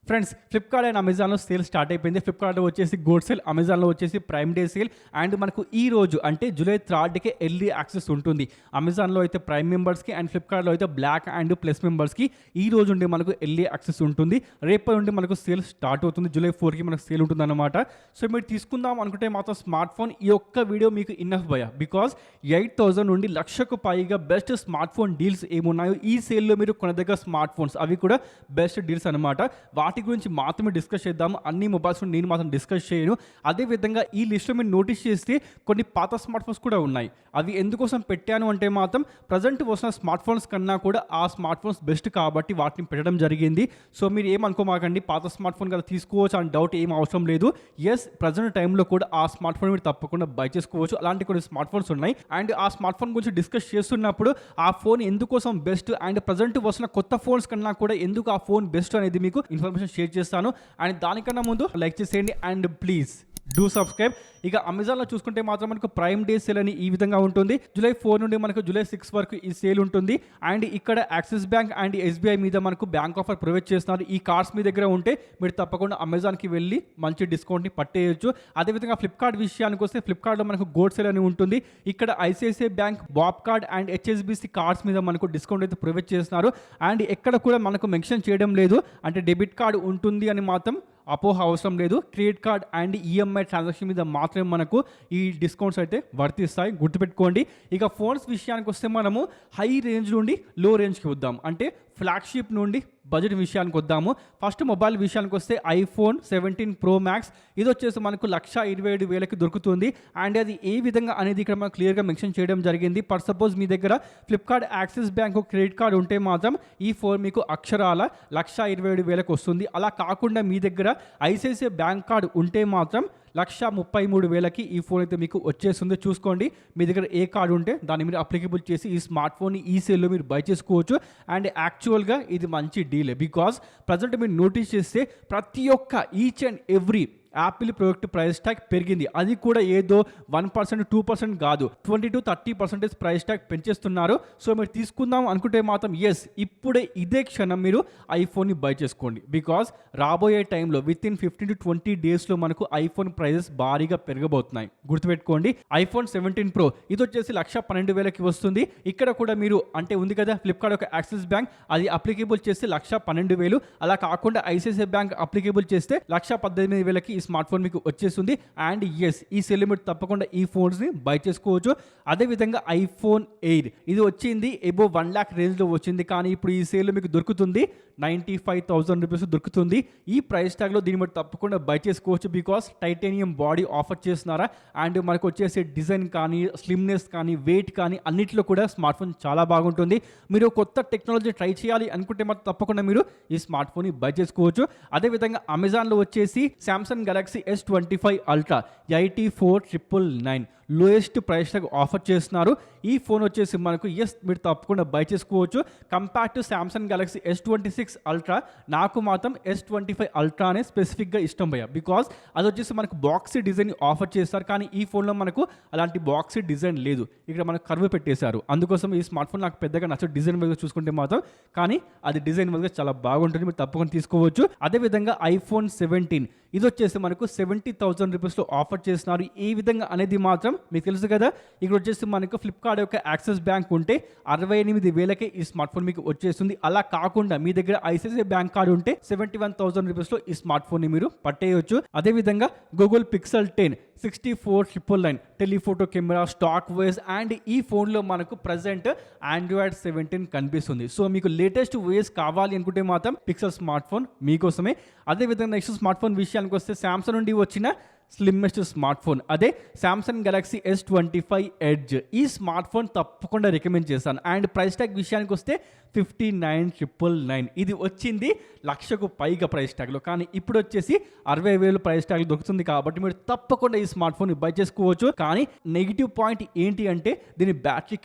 Friends, Flipkart and అమెజాన్లో sale start అయిపోయింది. ఫ్లిప్కార్ట్లో వచ్చేసి గోల్డ్ సేల్, అమెజాన్లో వచ్చేసి ప్రైమ్ డే సేల్. అండ్ మనకు ఈ రోజు అంటే జూలై 3కి ఎర్లీ యాక్సెస్ ఉంటుంది. అమెజాన్లో అయితే ప్రైమ్ మెంబర్స్కి అండ్ ఫ్లిప్కార్ట్లో అయితే బ్లాక్ అండ్ ప్లస్ మెంబర్స్కి ఈ రోజు ఉండే మనకు ఎర్లీ యాక్సెస్ ఉంటుంది. రేపటి నుండి మనకు సేల్ స్టార్ట్ అవుతుంది. జూలై 4కి మనకు సేల్ ఉంటుంది అనమాట. సో మీరు తీసుకుందాం అనుకుంటే మాత్రం స్మార్ట్ ఫోన్ ఈ ఒక్క వీడియో మీకు ఇన్నఫ్ భయ. బికాస్ 8,000 నుండి లక్షకు పైగా బెస్ట్ స్మార్ట్ ఫోన్ డీల్స్ ఏమున్నాయో ఈ సేల్లో మీరు కొనదగ్గ స్మార్ట్ ఫోన్స్, అవి కూడా బెస్ట్ డీల్స్ అనమాట. వాటి గురించి మాత్రమే డిస్కస్ చేద్దాము. అన్ని మొబైల్స్ నేను మాత్రం డిస్కస్ చేయను. అదేవిధంగా ఈ లిస్ట్లో మీరు నోటీస్ చేస్తే కొన్ని పాత స్మార్ట్ ఫోన్స్ కూడా ఉన్నాయి. అవి ఎందుకోసం పెట్టాను అంటే మాత్రం ప్రజెంట్ వస్తున్న స్మార్ట్ ఫోన్స్ కన్నా కూడా ఆ స్మార్ట్ ఫోన్స్ బెస్ట్ కాబట్టి వాటిని పెట్టడం జరిగింది. సో మీరు ఏమనుకోమాకండి, పాత స్మార్ట్ ఫోన్ కదా తీసుకోవచ్చు అని డౌట్ ఏం అవసరం లేదు. ఎస్, ప్రజెంట్ టైంలో కూడా ఆ స్మార్ట్ ఫోన్ మీరు తప్పకుండా బై చేసుకోవచ్చు. అలాంటి కొన్ని స్మార్ట్ ఫోన్స్ ఉన్నాయి. అండ్ ఆ స్మార్ట్ ఫోన్ గురించి డిస్కస్ చేస్తున్నప్పుడు ఆ ఫోన్ ఎందుకోసం బెస్ట్ అండ్ ప్రజెంట్ వస్తున్న కొత్త ఫోన్స్ కన్నా కూడా ఎందుకు ఆ ఫోన్ బెస్ట్ అనేది మీకు ఇన్ఫర్మేషన్ షేర్ చేస్తాను. అండ్ దానికన్నా ముందు లైక్ చేసేయండి అండ్ ప్లీజ్ డూ సబ్స్క్రైబ్. ఇక అమెజాన్లో చూసుకుంటే మాత్రం మనకు ప్రైమ్ డే సేల్ అని ఈ విధంగా ఉంటుంది. జూలై 4 నుండి మనకు జూలై 6 వరకు ఈ సేల్ ఉంటుంది. అండ్ ఇక్కడ యాక్సిస్ బ్యాంక్ అండ్ ఎస్బీఐ మీద మనకు బ్యాంక్ ఆఫర్ ప్రొవైడ్ చేస్తున్నారు. ఈ కార్డ్స్ మీ దగ్గర ఉంటే మీరు తప్పకుండా అమెజాన్కి వెళ్ళి మంచి డిస్కౌంట్ని పట్టేయచ్చు. అదేవిధంగా ఫ్లిప్కార్ట్ విషయానికి వస్తే ఫ్లిప్కార్ట్లో మనకు గోల్డ్ సేల్ అని ఉంటుంది. ఇక్కడ ICICI bank, Bob card and HSBC cards మీద మనకు డిస్కౌంట్ అయితే ప్రొవైడ్ చేస్తున్నారు. అండ్ ఎక్కడ కూడా మనకు మెన్షన్ చేయడం లేదు, అంటే డెబిట్ కార్డ్ ఉంటుంది అని మాత్రం అపోహ అవసరం లేదు. Credit card and EMI transaction మీద మాత్రమే మనకు ఈ డిస్కౌంట్స్ అయితే వర్తిస్తాయి, గుర్తుపెట్టుకోండి. ఇక ఫోన్స్ విషయానికి వస్తే మనము హై రేంజ్ నుండి లో రేంజ్కి వద్దాం, అంటే ఫ్లాగ్షిప్ నుండి బడ్జెట్ విషయానికి వద్దాము. ఫస్ట్ మొబైల్ విషయానికి వస్తే ఐఫోన్ 17 Pro Max. ఇది వచ్చేసి మనకు 1,27,000కి దొరుకుతుంది. అండ్ అది ఏ విధంగా అనేది ఇక్కడ మనకు క్లియర్గా మెన్షన్ చేయడం జరిగింది. ఫర్ సపోజ్ మీ దగ్గర Flipkart axis bank credit card ఉంటే మాత్రం ఈ ఫోన్ మీకు అక్షరాల 1,27,000కి వస్తుంది. అలా కాకుండా మీ దగ్గర ఐసిఐసిఐ బ్యాంక్ కార్డ్ ఉంటే మాత్రం 1,33,000కి ఈ ఫోన్ అయితే మీకు వచ్చేస్తుంది. చూసుకోండి, మీ దగ్గర ఏ కార్డు ఉంటే దాన్ని మీరు అప్లికేబుల్ చేసి ఈ స్మార్ట్ ఫోన్ని ఈ సేల్లో మీరు బై చేసుకోవచ్చు. అండ్ యాక్చువల్గా ఇది మంచి డీల్. బికాస్ ప్రజెంట్ మీరు నోటీస్ చేస్తే ప్రతి ఒక్క each and every Apple product price tag పెరిగింది. అది కూడా ఏదో 1%, 2% కాదు, 20-30% ప్రైస్ ట్యాగ్ పెంచేస్తున్నారు. సో మీరు తీసుకుందాం అనుకుంటే మాత్రం ఎస్, ఇప్పుడే ఇదే క్షణం మీరు ఐఫోన్ని బై చేసుకోండి. బికాస్ రాబోయే టైంలో విత్ ఇన్ 15-20 డేస్లో మనకు ఐఫోన్ ప్రైజెస్ భారీగా పెరగబోతున్నాయి, గుర్తుపెట్టుకోండి. ఐఫోన్ 17 Pro ఇది వచ్చేసి 1,12,000కి వస్తుంది. ఇక్కడ కూడా మీరు అంటే ఉంది కదా ఫ్లిప్కార్ట్ ఒక యాక్సిస్ బ్యాంక్, అది అప్లికేబుల్ చేస్తే 1,12,000. అలా కాకుండా ఐసిఐసిఐ బ్యాంక్ అప్లికేబుల్ చేస్తే 1,18,000కి ఈ స్మార్ట్ ఫోన్ మీకు వచ్చేస్తుంది. అండ్ ఎస్, ఈ సెల్ మీరు తప్పకుండా ఈ ఫోన్స్ని బై చేసుకోవచ్చు. అదేవిధంగా ఐఫోన్ 8 ఇది వచ్చింది ఎబో 1 lakh రేంజ్లో వచ్చింది, కానీ ఇప్పుడు ఈ సేల్లో మీకు దొరుకుతుంది 95,000 రూపీస్ దొరుకుతుంది. ఈ ప్రైస్ ట్యాగ్లో దీన్ని మీరు తప్పకుండా బై చేసుకోవచ్చు. బికాస్ టైటానియం బాడీ ఆఫర్ చేస్తున్నారా. అండ్ మనకు వచ్చేసి డిజైన్ కానీ, స్లిమ్నెస్ కానీ, వెయిట్ కానీ అన్నిట్లో కూడా స్మార్ట్ ఫోన్ చాలా బాగుంటుంది. మీరు కొత్త టెక్నాలజీ ట్రై చేయాలి అనుకుంటే మాత్రం తప్పకుండా మీరు ఈ స్మార్ట్ ఫోన్ని బై చేసుకోవచ్చు. అదేవిధంగా అమెజాన్లో వచ్చేసి Samsung Galaxy S25 Ultra 84,999 lowest price tag offer చేస్తున్నారు. ఈ ఫోన్ వచ్చేసి మనకు ఎస్ మీరు తప్పకుండా బై చేసుకోవచ్చు. Compare to Samsung Galaxy S26 Ultra నాకు మాత్రం S25 Ultra అనే స్పెసిఫిక్గా ఇష్టం భయ్య. బికాస్ అది వచ్చేసి మనకు బాక్సీ డిజైన్ ఆఫర్ చేస్తారు, కానీ ఈ ఫోన్లో మనకు అలాంటి బాక్సీ డిజైన్ లేదు. ఇక్కడ మనకు కర్వ్ పెట్టేశారు. అందుకోసం ఈ స్మార్ట్ ఫోన్ నాకు పెద్దగా నచ్చదు డిజైన్ వైజ్గా చూసుకుంటే మాత్రం, కానీ అది డిజైన్ వైజ్గా చాలా బాగుంటుంది, మీరు తప్పకుండా తీసుకోవచ్చు. అదేవిధంగా ఐఫోన్ 17 ఇది వచ్చేసి మనకు 70,000 రూపీస్లో ఆఫర్ చేస్తున్నారు. ఈ విధంగా అనేది మాత్రం మీకు తెలుసు కదా. ఇక్కడ వచ్చేసి మనకు ఫ్లిప్కార్ట్ యొక్క యాక్సిస్ బ్యాంక్ ఉంటే 68,000కే ఈ స్మార్ట్ ఫోన్ మీకు వచ్చేస్తుంది. అలా కాకుండా మీ దగ్గర ఐసిఐసిఐ బ్యాంక్ కార్డు ఉంటే 71,000 రూపీస్లో ఈ స్మార్ట్ ఫోన్ని మీరు పట్టేయచ్చు. అదేవిధంగా Google pixel 10 64,999 telephoto camera stock ways. And ఈ ఫోన్లో మనకు ప్రజెంట్ ఆండ్రాయిడ్ 17 కనిపిస్తుంది. సో మీకు లేటెస్ట్ వేస్ కావాలి అనుకుంటే మాత్రం పిక్సెల్ స్మార్ట్ ఫోన్ మీకోసమే. అదేవిధంగా నెక్స్ట్ స్మార్ట్ ఫోన్ విషయానికి వస్తే సామ్సంగ్ నుండి వచ్చిన స్లిమ్మెస్ట్ స్మార్ట్ ఫోన్ అదే సామ్సంగ్ గెలాక్సీ S25 Edge. ఈ స్మార్ట్ ఫోన్ తప్పకుండా రికమెండ్ చేస్తాను. అండ్ ప్రైస్ ట్యాగ్ విషయానికి వస్తే 59,999 ఇది వచ్చింది 1,00,000కు పైగా ప్రైస్ ట్యాగ్లో, కానీ ఇప్పుడు వచ్చేసి 60,000 ప్రైస్ ట్యాగ్ దొరుకుతుంది. కాబట్టి మీరు తప్పకుండా ఈ స్మార్ట్ ఫోన్ బై చేసుకోవచ్చు. కానీ నెగిటివ్ పాయింట్ ఏంటి అంటే దీని బ్యాటరీ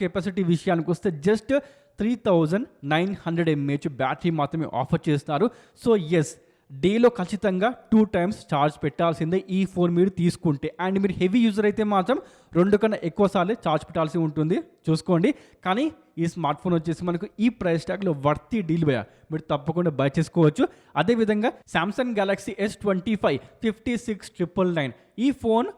కెపాసిటీ విషయానికి వస్తే జస్ట్ 3,900 mAh బ్యాటరీ మాత్రమే ఆఫర్ చేస్తున్నారు. సో ఎస్, డేలో ఖచ్చితంగా 2 టైమ్స్ ఛార్జ్ పెట్టాల్సిందే ఈ ఫోన్ మీరు తీసుకుంటే. అండ్ మీరు హెవీ యూజర్ అయితే మాత్రం 2 కన్నా ఎక్కువ సార్లు ఛార్జ్ పెట్టాల్సి ఉంటుంది, చూసుకోండి. కానీ ఈ స్మార్ట్ ఫోన్ వచ్చేసి మనకు ఈ ప్రైస్ ట్యాగ్లో వర్తీ డీల్ భయ్యా, మీరు తప్పకుండా బై చేసుకోవచ్చు. అదేవిధంగా సామ్సంగ్ గెలాక్సీ S25 56,999 ఈ ఫోన్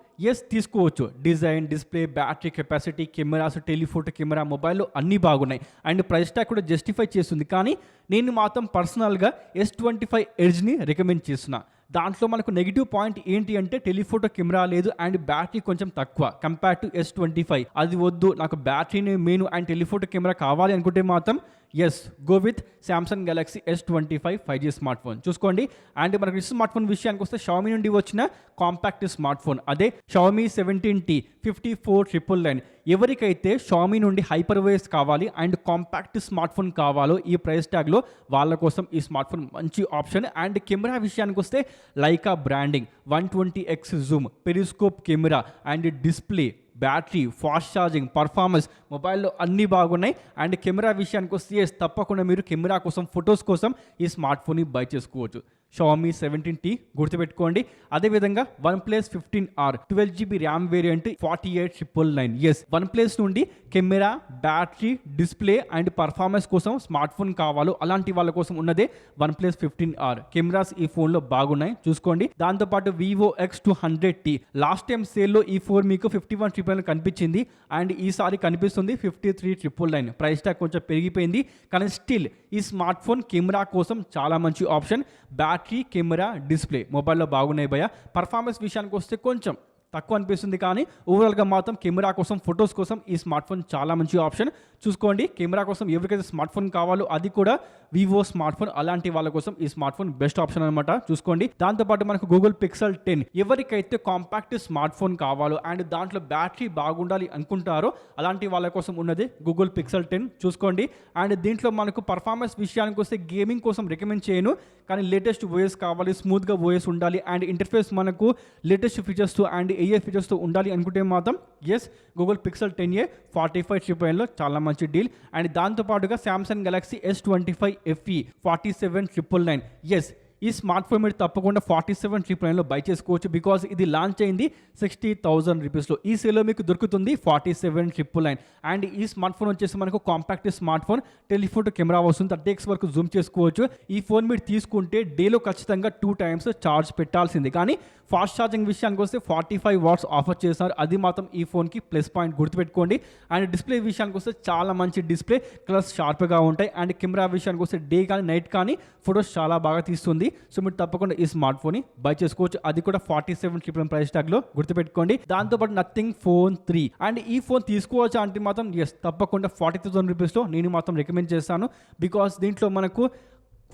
తీసుకోవచ్చు. Design, display, battery capacity, cameras, telephoto camera, మొబైల్లో అన్నీ బాగున్నాయి అండ్ ప్రైస్ ట్యాగ్ కూడా జస్టిఫై చేస్తుంది. కానీ నేను మాత్రం పర్సనల్గా S25 ఎడ్జ్ని రికమెండ్ చేస్తున్నా. దాంట్లో మనకు నెగిటివ్ పాయింట్ ఏంటి అంటే టెలిఫోటో కెమెరా లేదు అండ్ బ్యాటరీ కొంచెం తక్కువ కంపేర్ టు S25. అది వద్దు, నాకు బ్యాటరీని మెయిన్ అండ్ టెలిఫోటో కెమెరా కావాలి అనుకుంటే మాత్రం go with Samsung Galaxy S25 5G smart phone చూసుకోండి. అండ్ మనకు ఈ స్మార్ట్ ఫోన్ విషయానికి వస్తే షామీ నుండి వచ్చిన కాంపాక్ట్ స్మార్ట్ ఫోన్ అదే షామీ 17T 54,999. ఎవరికైతే షామీ నుండి హైపర్ వేస్ కావాలి అండ్ కాంపాక్ట్ స్మార్ట్ ఫోన్ కావాలో ఈ ప్రైస్ ట్యాగ్లో వాళ్ళ కోసం ఈ స్మార్ట్ ఫోన్ మంచి ఆప్షన్. అండ్ కెమెరా విషయానికి వస్తే Leica branding, 120x zoom, periscope camera and display, battery, fast charging, performance, మొబైల్లో అన్నీ బాగున్నాయి. అండ్ కెమెరా విషయానికి వస్తే తప్పకుండా మీరు కెమెరా కోసం, ఫొటోస్ కోసం ఈ స్మార్ట్ ఫోన్ని బై చేసుకోవచ్చు. షామీ 17T గుర్తుపెట్టుకోండి. అదేవిధంగా OnePlus 15R 12GB RAM variant 48,999. OnePlus నుండి camera, battery, display and performance కోసం స్మార్ట్ ఫోన్ కావాలో అలాంటి వాళ్ళ కోసం ఉన్నదే OnePlus 15R. కెమెరాస్ ఈ ఫోన్లో బాగున్నాయి, చూసుకోండి. దాంతోపాటు Vivo X200T లాస్ట్ టైం సేల్లో ఈ ఫోన్ మీకు 51,999 కనిపించింది అండ్ ఈసారి కనిపిస్తుంది 53,999. ప్రైస్ ట్యాగ్ కొంచెం పెరిగిపోయింది కానీ స్టిల్ ఈ స్మార్ట్ ఫోన్ కెమెరా కోసం చాలా మంచి ఆప్షన్. బ్యాటరీ, కెమెరా, డిస్ప్లే మొబైల్లో బాగున్నాయి భయ్యా. పర్ఫార్మెన్స్ విషయానికి వస్తే కొంచెం తక్కువ అనిపిస్తుంది కానీ ఓవరాల్గా మాత్రం కెమెరా కోసం, ఫొటోస్ కోసం ఈ స్మార్ట్ ఫోన్ చాలా మంచి ఆప్షన్. చూసుకోండి, కెమెరా కోసం ఎవరికైతే స్మార్ట్ ఫోన్ కావాలో అది కూడా వివో స్మార్ట్ ఫోన్, అలాంటి వాళ్ళ కోసం ఈ స్మార్ట్ ఫోన్ బెస్ట్ ఆప్షన్ అనమాట, చూసుకోండి. దాంతోపాటు మనకు గూగుల్ పిక్సెల్ 10 ఎవరికైతే కాంపాక్ట్ స్మార్ట్ ఫోన్ కావాలో అండ్ దాంట్లో బ్యాటరీ బాగుండాలి అనుకుంటారో అలాంటి వాళ్ళ కోసం ఉన్నది గూగుల్ పిక్సెల్ 10, చూసుకోండి. అండ్ దీంట్లో మనకు పర్ఫార్మెన్స్ విషయానికి వస్తే గేమింగ్ కోసం రికమెండ్ చేయను కానీ లేటెస్ట్ ఓఎస్ కావాలి, స్మూత్గా ఓఎస్ ఉండాలి అండ్ ఇంటర్ఫేస్ మనకు లేటెస్ట్ ఫీచర్స్తో అండ్ ఏఏ ఫీచర్స్తో ఉండాలి అనుకుంటే మాత్రం గూగుల్ పిక్సెల్ 10a 45,999లో చాలా మంచి డీల్. అండ్ దాంతోపాటుగా సామ్సంగ్ గెలాక్సీ S25 FE 47,999. ఈ స్మార్ట్ ఫోన్ మీరు తప్పకుండా 47,999లో బై చేసుకోవచ్చు బికాజ్ ఇది లాంచ్ అయింది 60,000 రూపీస్లో. ఈ సేల్లో మీకు దొరుకుతుంది 47,999. అండ్ ఈ స్మార్ట్ ఫోన్ వచ్చేసి మనకు compact smart phone, telephoto camera వస్తుంది, 30x వరకు జూమ్ చేసుకోవచ్చు. ఈ ఫోన్ మీరు తీసుకుంటే డేలో ఖచ్చితంగా 2 టైమ్స్ ఛార్జ్ పెట్టాల్సింది. కానీ ఫాస్ట్ ఛార్జింగ్ విషయానికి వస్తే 45 వాట్స్ ఆఫర్ చేస్తారు, అది మాత్రం ఈ ఫోన్కి ప్లస్ పాయింట్, గుర్తుపెట్టుకోండి. అండ్ డిస్ప్లే విషయానికి వస్తే చాలా మంచి డిస్ప్లే, కలర్స్ షార్ప్గా ఉంటాయి. అండ్ కెమెరా విషయానికి వస్తే డే కానీ నైట్ కానీ ఫొటోస్ చాలా బాగా తీస్తుంది. సో మీరు తప్పకుండా ఈ స్మార్ట్ ఫోన్ బై చేసుకోవచ్చు, అది కూడా 47,999 ప్రైస్ ట్యాగ్లో, గుర్తుపెట్టుకోండి. దాంతోపాటు నథింగ్ ఫోన్ 3 అండ్ ఈ ఫోన్ తీసుకోవచ్చు అంటే మాత్రం తప్పకుండా 40,000 రూపీస్లో నేను మాత్రం రికమెండ్ చేస్తాను బికాస్ దీంట్లో మనకు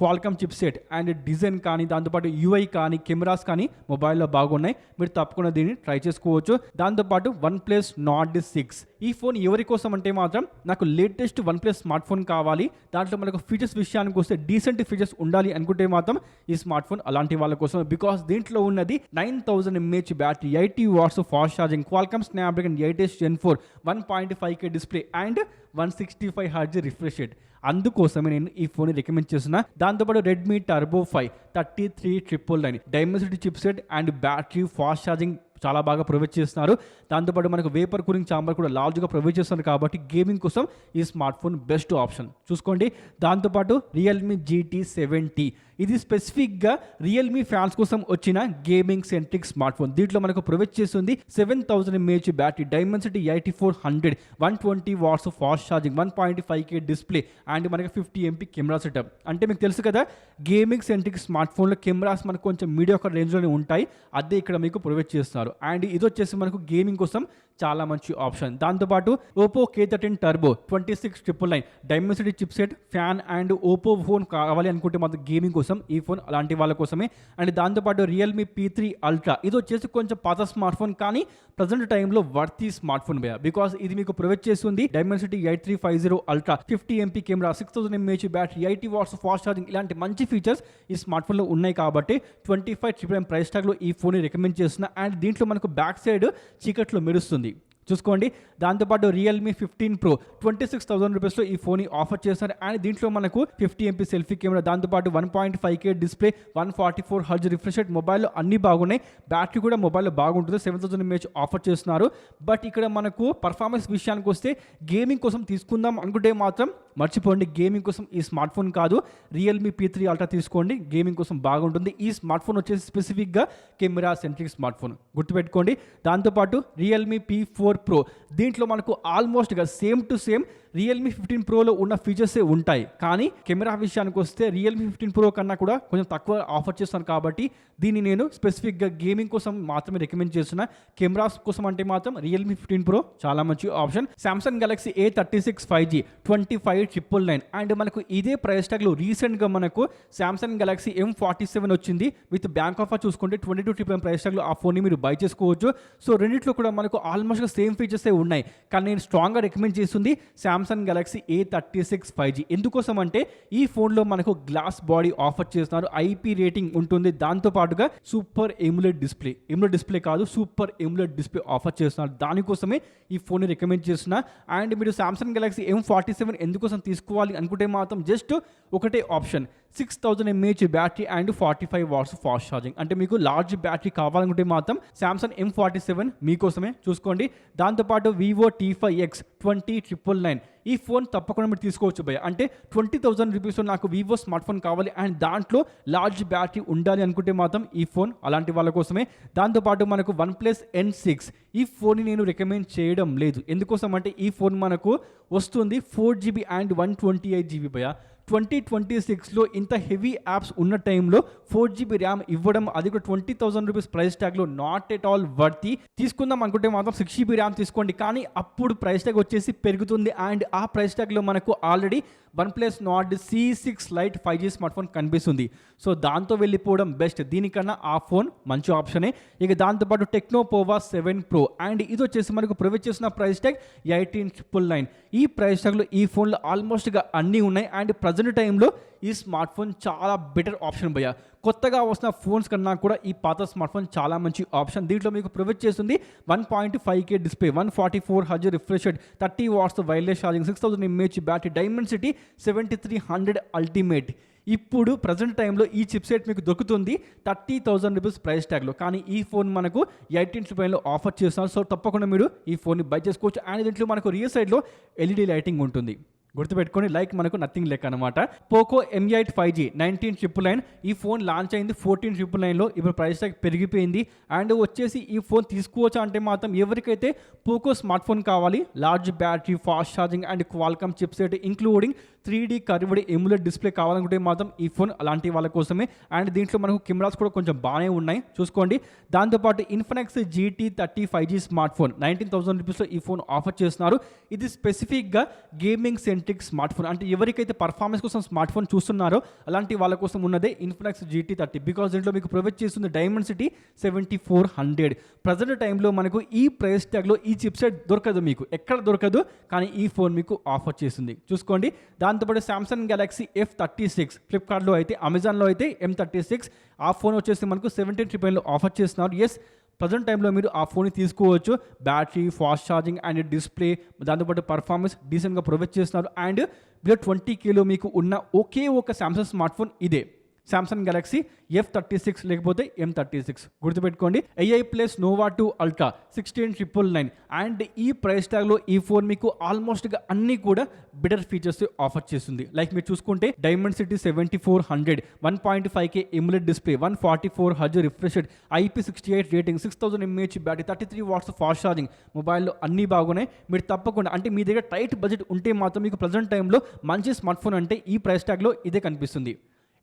Qualcomm chip set and design కానీ, దాంతోపాటు యూఐ కానీ, కెమెరాస్ కానీ మొబైల్లో బాగున్నాయి, మీరు తప్పకుండా దీన్ని ట్రై చేసుకోవచ్చు. దాంతోపాటు OnePlus Nord 6 ఈ ఫోన్ ఎవరి కోసం అంటే మాత్రం నాకు లేటెస్ట్ OnePlus స్మార్ట్ ఫోన్ కావాలి, దాంట్లో మనకు ఫీచర్స్ విషయానికి వస్తే డీసెంట్ ఫీచర్స్ ఉండాలి అనుకుంటే మాత్రం ఈ స్మార్ట్ ఫోన్ అలాంటి వాళ్ళ కోసం బికాస్ దీంట్లో ఉన్నది 9,000 mAh battery, 80 watts fast charging, Qualcomm Snapdragon 8s Gen 4, 1.5K display and 165 Hz refresh rate. అందుకోసమే నేను ఈ ఫోన్ రికమెండ్ చేస్తున్నా. దాంతోపాటు Redmi turbo 5 33,999 Dimensity chip set and battery, fast charging చాలా బాగా ప్రొవైడ్ చేస్తున్నారు. దాంతోపాటు మనకు వేపర్ కూలింగ్ ఛాంబర్ కూడా లార్జ్గా ప్రొవైడ్ చేస్తున్నారు కాబట్టి గేమింగ్ కోసం ఈ స్మార్ట్ ఫోన్ బెస్ట్ ఆప్షన్, చూసుకోండి. దాంతోపాటు రియల్మీ GT 7T ఇది స్పెసిఫిక్గా రియల్మీ ఫ్యాన్స్ కోసం వచ్చిన గేమింగ్ సెంట్రిక్ స్మార్ట్ ఫోన్. దీంట్లో మనకు ప్రొవైడ్ చేస్తుంది 7,000 mAh battery, Dimensity 8400, 120 watts fast charging, 1.5K display and మనకి 50 MP కెమెరా సెటప్. అంటే మీకు తెలుసు కదా గేమింగ్ సెంట్రిక్ స్మార్ట్ ఫోన్లో కెమెరాస్ మనకు కొంచెం మీడియాకర్ రేంజ్లోనే ఉంటాయి, అదే ఇక్కడ మీకు ప్రొవైడ్ చేస్తున్నారు. అండ్ ఇది వచ్చేసి మనకు గేమింగ్ కోసం చాలా మంచి ఆప్షన్. దాంతోపాటు Oppo K13 turbo 26,999 Dimensity chip set, fan and Oppo phone కావాలి అనుకుంటే మాత్రం గేమింగ్ కోసం ఈ ఫోన్ అలాంటి వాళ్ళ కోసమే. అండ్ దాంతోపాటు రియల్మీ P3 Ultra ఇది వచ్చేసి కొంచెం పాత స్మార్ట్ ఫోన్ కానీ ప్రజెంట్ టైంలో వర్తీ స్మార్ట్ ఫోన్ బికాస్ ఇది మీకు ప్రొవైడ్ చేస్తుంది Dimensity 8350 ultra, 50 MP camera, 6,000 mAh battery, 80 watts fast charging, ఇలాంటి మంచి ఫీచర్స్ ఈ స్మార్ట్ ఫోన్లో ఉన్నాయి కాబట్టి 25,999 ప్రైస్ ట్యాగ్లో ఈ ఫోన్ రికమెండ్ చేస్తున్నా. అండ్ దీంట్లో మనకు బ్యాక్ సైడ్ చీకట్లో మెరుస్తుంది, చూసుకోండి. దాంతోపాటు రియల్మీ 15 Pro 26,000 రూపీస్లో ఈ ఫోన్ ఆఫర్ చేస్తారు. అండ్ దీంట్లో మనకు 50 MP సెల్ఫీ కెమెరా, దాంతోపాటు 1.5K display, 144 hertz refresh rate, మొబైల్లో అన్ని బాగున్నాయి. బ్యాటరీ కూడా మొబైల్లో బాగుంటుంది. 7000 mAh ఆఫర్ చేస్తున్నారు. బట్ ఇక్కడ మనకు పర్ఫార్మెన్స్ విషయానికి వస్తే గేమింగ్ కోసం తీసుకుందాం అనుకుంటే మాత్రం మర్చిపోండి, గేమింగ్ కోసం ఈ స్మార్ట్ ఫోన్ కాదు. రియల్మీ P3 Ultra తీసుకోండి, గేమింగ్ కోసం బాగుంటుంది. ఈ స్మార్ట్ ఫోన్ వచ్చేసి స్పెసిఫిక్గా కెమెరా సెంట్రిక్ స్మార్ట్ ఫోన్, గుర్తుపెట్టుకోండి. దాంతోపాటు రియల్మీ P4 Pro, దీంట్లో మనకు ఆల్మోస్ట్గా సేమ్ టు సేమ్ రియల్మీ 15 Proలో ఉన్న ఫీచర్సే ఉంటాయి. కానీ కెమెరా విషయానికి వస్తే రియల్మీ 15 Pro కన్నా కూడా కొంచెం తక్కువ ఆఫర్ చేస్తాను. కాబట్టి దీన్ని నేను స్పెసిఫిక్గా గేమింగ్ కోసం మాత్రమే రికమెండ్ చేస్తున్నా. కెమెరాస్ కోసం అంటే మాత్రం రియల్మీ 15 Pro చాలా మంచి option. Samsung Galaxy A36 5G 25,999. And మనకు ఇదే ప్రైస్ ట్యాగ్లో రీసెంట్గా మనకు సామ్సంగ్ గెలాక్సీ M47 వచ్చింది. విత్ బ్యాంక్ ఆఫర్ చూసుకుంటే 22,999 ప్రైస్ ట్యాగ్లో ఆ ఫోన్ని మీరు బై చేసుకోవచ్చు. సో రెండిట్లో కూడా మనకు ఆల్మోస్ట్ సేమ్ ఫీచర్సే ఉన్నాయి. కానీ నేను స్ట్రాంగ్గా రికమెండ్ చేస్తుంది సామ్సంగ్ గెలాక్సీ A36 5G. ఎందుకోసం అంటే ఈ ఫోన్లో మనకు గ్లాస్ బాడీ ఆఫర్ చేస్తున్నారు, IP రేటింగ్ ఉంటుంది, దాంతోపాటుగా సూపర్ ఎమ్యులేట్ డిస్ప్లే కాదు, సూపర్ ఎమ్యులేట్ డిస్ప్లే ఆఫర్ చేస్తున్నారు. దానికోసమే ఈ ఫోన్ని రికమెండ్ చేస్తున్నా. అండ్ మీరు సామ్సంగ్ గెలాక్సీ M47 ఎందుకోసం తీసుకోవాలి అనుకుంటే మాత్రం జస్ట్ ఒకటే option, 6000 mAh battery and 45 watts fast charging. అంటే మీకు లార్జ్ బ్యాటరీ కావాలనుకుంటే మాత్రం సామ్సంగ్ M47 మీకోసమే. చూసుకోండి. దాంతోపాటు వివో T5X 20,999. ఈ ఫోన్ తప్పకుండా మీరు తీసుకోవచ్చు భయ్య. అంటే 20,000 రూపీస్లో నాకు వివో స్మార్ట్ ఫోన్ కావాలి అండ్ దాంట్లో లార్జ్ బ్యాటరీ ఉండాలి అనుకుంటే మాత్రం ఈ ఫోన్ అలాంటి వాళ్ళ కోసమే. దాంతోపాటు మనకు OnePlus N6, ఈ ఫోన్ని నేను రికమెండ్ చేయడం లేదు. ఎందుకోసం అంటే ఈ ఫోన్ మనకు వస్తుంది 4GB అండ్ 128GB భయ్య. 2026లో ఇంత హెవీ యాప్స్ ఉన్న టైంలో 4GB ర్యామ్ ఇవ్వడం, అది కూడా 20,000 రూపీస్ ప్రైస్ ట్యాగ్లో నాట్ ఎట్ ఆల్ వర్తి. తీసుకుందాం అనుకుంటే మాత్రం 6GB ర్యామ్ తీసుకోండి. కానీ అప్పుడు ప్రైస్ ట్యాగ్ వచ్చేసి పెరుగుతుంది. అండ్ ఆ ప్రైస్ ట్యాగ్లో మనకు already OnePlus Nord C6 Lite 5G smart phone కనిపిస్తుంది. సో దాంతో వెళ్ళిపోవడం బెస్ట్. దీనికన్నా ఆ ఫోన్ మంచి ఆప్షనే. ఇక దాంతోపాటు టెక్నో పోవా 7 Pro, అండ్ ఇది వచ్చేసి మనకు ప్రొవైడ్ చేసిన ప్రైస్ ట్యాగ్ 18,999. ఈ ప్రైస్ ట్యాగ్లో ఈ ఫోన్లో ఆల్మోస్ట్గా అన్నీ ఉన్నాయి. అండ్ ప్రజెంట్ టైంలో ఈ స్మార్ట్ ఫోన్ చాలా బెటర్ ఆప్షన్ భయ్య. కొత్తగా వస్తున్న ఫోన్స్ కన్నా కూడా ఈ పాత స్మార్ట్ ఫోన్ చాలా మంచి ఆప్షన్. దీంట్లో మీకు ప్రొవైడ్ చేస్తుంది 1.5K display, 144 hertz refresh rate, 30 watts wireless charging, 6000 mAh battery, Dimensity 7300 ultimate. ఇప్పుడు ప్రజెంట్ టైంలో ఈ చిప్సెట్ మీకు దొరుకుతుంది 30,000 రూపీస్ ప్రైస్ ట్యాగ్లో. కానీ ఈ ఫోన్ మనకు 18,999లో ఆఫర్ చేస్తున్నారు. సో తప్పకుండా మీరు ఈ ఫోన్ని బై చేసుకోవచ్చు. అండ్ దీంట్లో మనకు రియర్ సైడ్లో LED లైటింగ్ ఉంటుంది, గుర్తుపెట్టుకోండి. లైక్ మనకు నథింగ్ లెక్క అనమాట. Poco M8 5G 19,999. ఈ ఫోన్ లాంచ్ అయింది 14,999లో. ఇప్పుడు ప్రైస్ ట్యాగ్ పెరిగిపోయింది. అండ్ వచ్చేసి ఈ ఫోన్ తీసుకోవచ్చా అంటే మాత్రం ఎవరికైతే పోకో స్మార్ట్ ఫోన్ కావాలి, large battery, fast charging and Qualcomm chipset including 3D curved emulate display కావాలనుకుంటే మాత్రం ఈ ఫోన్ అలాంటి వాళ్ళ కోసమే. అండ్ దీంట్లో మనకు కెమెరాస్ కూడా కొంచెం బాగానే ఉన్నాయి, చూసుకోండి. దాంతోపాటు Infinix GT30 5G smart phone 19,000 రూపీస్లో ఈ ఫోన్ ఆఫర్ చేస్తున్నారు. ఇది స్పెసిఫిక్గా గేమింగ్ సెంట్రిక్ స్మార్ట్ ఫోన్. అంటే ఎవరికైతే పర్ఫార్మెన్స్ కోసం స్మార్ట్ ఫోన్ చూస్తున్నారో అలాంటి వాళ్ళ కోసం ఉన్నదే ఇన్ఫినిక్స్ GT30. బికాజ్ దీంట్లో మీకు ప్రొవైడ్ చేస్తుంది డైమెన్సిటీ 7400. ప్రజెంట్ టైంలో మనకు ఈ ప్రైస్ ట్యాగ్లో ఈ చిప్సెట్ దొరకదు, మీకు ఎక్కడ దొరకదు. కానీ ఈ ఫోన్ మీకు ఆఫర్ చేస్తుంది, చూసుకోండి. దాంతోపాటు సామ్సంగ్ గెలాక్సీ F36, ఫ్లిప్కార్ట్లో అయితే, అమెజాన్లో అయితే M36. ఆ ఫోన్ వచ్చేసి మనకు 17,999లో ఆఫర్ చేస్తున్నారు. ఎస్, ప్రజెంట్ టైంలో మీరు ఆ ఫోన్ని తీసుకోవచ్చు. Battery, fast charging and display, దాంతోపాటు పర్ఫార్మెన్స్ డీసెంట్గా ప్రొవైడ్ చేస్తున్నారు. అండ్ బిలో 20Kలో మీకు ఉన్న ఒకే ఒక సామ్సంగ్ స్మార్ట్ ఫోన్ ఇదే, సామ్సంగ్ గెలాక్సీ F36 లేకపోతే M36, గుర్తుపెట్టుకోండి. AI+ Nova 2 Ultra 16,999. అండ్ ఈ ప్రైస్ ట్యాగ్లో ఈ ఫోన్ మీకు ఆల్మోస్ట్గా అన్నీ కూడా బెటర్ ఫీచర్స్ ఆఫర్ చేస్తుంది. లైక్ మీరు చూసుకుంటే Dimensity 7400, 1.5K emulate display, 144 hertz refresh rate, IP68 rating, 6000 mAh battery, 33 watts fast charging. మొబైల్లో అన్నీ బాగున్నాయి. మీరు తప్పకుండా, అంటే మీ దగ్గర టైట్ బడ్జెట్ ఉంటే మాత్రం మీకు ప్రజెంట్ టైంలో మంచి స్మార్ట్ ఫోన్ అంటే ఈ ప్రైస్ ట్యాగ్లో ఇదే కనిపిస్తుంది,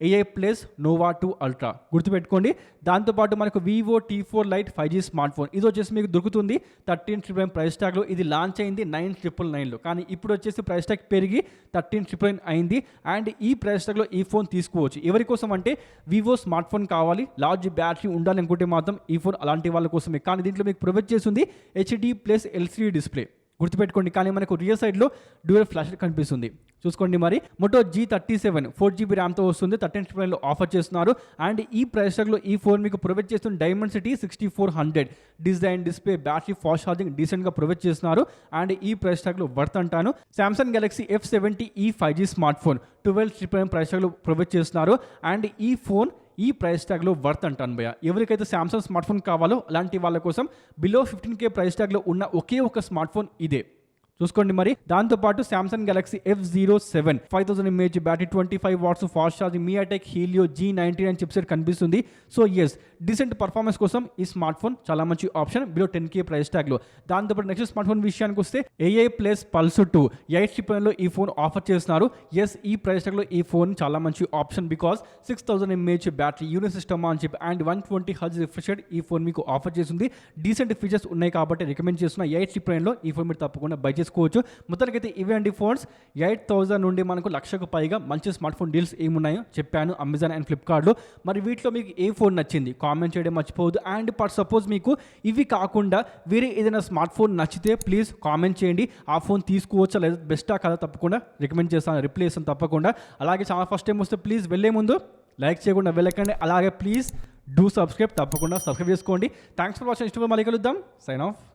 AI+ Nova 2 Ultra, గుర్తుపెట్టుకోండి. దాంతోపాటు మనకు Vivo T4 Lite 5G smart phone, ఇది వచ్చేసి మీకు దొరుకుతుంది 13,999 ప్రైస్ ట్యాగ్లో. ఇది లాంచ్ అయింది 9,999లో, కానీ ఇప్పుడు వచ్చేసి ప్రైస్ ట్యాగ్ పెరిగి 13,999 అయింది. అండ్ ఈ ప్రైస్ ట్యాగ్లో ఈ ఫోన్ తీసుకోవచ్చు. ఎవరి కోసం అంటే వివో స్మార్ట్ ఫోన్ కావాలి, లార్జ్ బ్యాటరీ ఉండాలి అనుకుంటే మాత్రం ఈ ఫోన్ అలాంటి వాళ్ళ కోసమే. కానీ దీంట్లో మీకు ప్రొవైడ్ చేస్తుంది HD+ LCD డిస్ప్లే, గుర్తుపెట్టుకోండి. కానీ మనకు రియర్ సైడ్లో డ్యూయల్ ఫ్లాష్ కనిపిస్తుంది. చూసుకోండి. మరి మోటో G37 4GB ర్యామ్తో వస్తుంది. 1399లో ఆఫర్ చేస్తున్నారు. అండ్ ఈ ప్రైస్ ట్యాగ్లో ఈ ఫోన్ మీకు ప్రొవైడ్ చేస్తున్న Dimensity 6400 design, display, battery, fast charging డీసెంట్గా ప్రొవైడ్ చేస్తున్నారు. అండ్ ఈ ప్రైస్ ట్యాగ్లో వర్త్ అంటాను. Samsung Galaxy F70e 5G smart phone 1299 price ట్యాగ్లో ప్రొవైడ్ చేస్తున్నారు. అండ్ ఈ ఫోన్ ఈ ప్రైస్ ట్యాగ్లో వర్త్ అంటాను భయ్య. ఎవరికైతే సామ్సంగ్ స్మార్ట్ ఫోన్ కావాలో అలాంటి వాళ్ళ కోసం బిలో 15K ప్రైస్ ట్యాగ్లో ఉన్న ఒకే ఒక స్మార్ట్ ఫోన్ ఇదే. చూసుకోండి. మరి దాంతోపాటు Samsung Galaxy F07 5000 mAh battery, 25 watts fast charging, MediaTek Helio G99 chipset కనిపిస్తుంది. సో ఎస్, డీసెంట్ పర్ఫార్మెన్స్ కోసం ఈ స్మార్ట్ ఫోన్ చాలా మంచి ఆప్షన్ బిలో 10K ప్రైస్ ట్యాగ్లో. దాంతోపాటు నెక్స్ట్ స్మార్ట్ ఫోన్ విషయానికి వస్తే AI ప్లస్ Pulse 2 899లో ఈ ఫోన్ ఆఫర్ చేస్తున్నారు. ఎస్, ఈ ప్రైస్ ట్యాగ్లో ఈ ఫోన్ చాలా మంచి option because 6000 mAh battery, unit system on chip and 120Hz refresh rate ఈ ఫోన్ మీకు ఆఫర్ చేస్తుంది. డీసెంట్ ఫీచర్స్ ఉన్నాయి కాబట్టి రికమెండ్ చేస్తున్న 899లో ఈ ఫోన్ మీరు తప్పకుండా బై చేసుకోవచ్చు. మొత్తానికైతే ఇవే అండి ఫోన్స్. 8000 నుండి మనకు 1,00,000కు పైగా మంచి స్మార్ట్ ఫోన్ డీల్స్ ఏమున్నాయో చెప్పాను అమెజాన్ అండ్ ఫ్లిప్కార్ట్లో. మరి వీటిలో మీకు ఏ ఫోన్ నచ్చింది కామెంట్ చేయడం మర్చిపోవద్దు. అండ్ సపోజ్ మీకు ఇవి కాకుండా వేరే ఏదైనా స్మార్ట్ ఫోన్ నచ్చితే ప్లీజ్ కామెంట్ చేయండి. ఆ ఫోన్ తీసుకోవచ్చా లేదా బెస్టా కదా తప్పకుండా రికమెండ్ చేస్తాను, రిప్లై చేస్తాను తప్పకుండా. అలాగే ఛానల్ ఫస్ట్ టైం వస్తే ప్లీజ్ వెళ్ళే ముందు లైక్ చేయకుండా వెళ్ళకండి. అలాగే ప్లీజ్ డూ సబ్స్క్రైబ్, తప్పకుండా సబ్స్క్రైబ్ చేసుకోండి. Thanks for watching. మళ్ళీ కలుద్దాం. Sign of.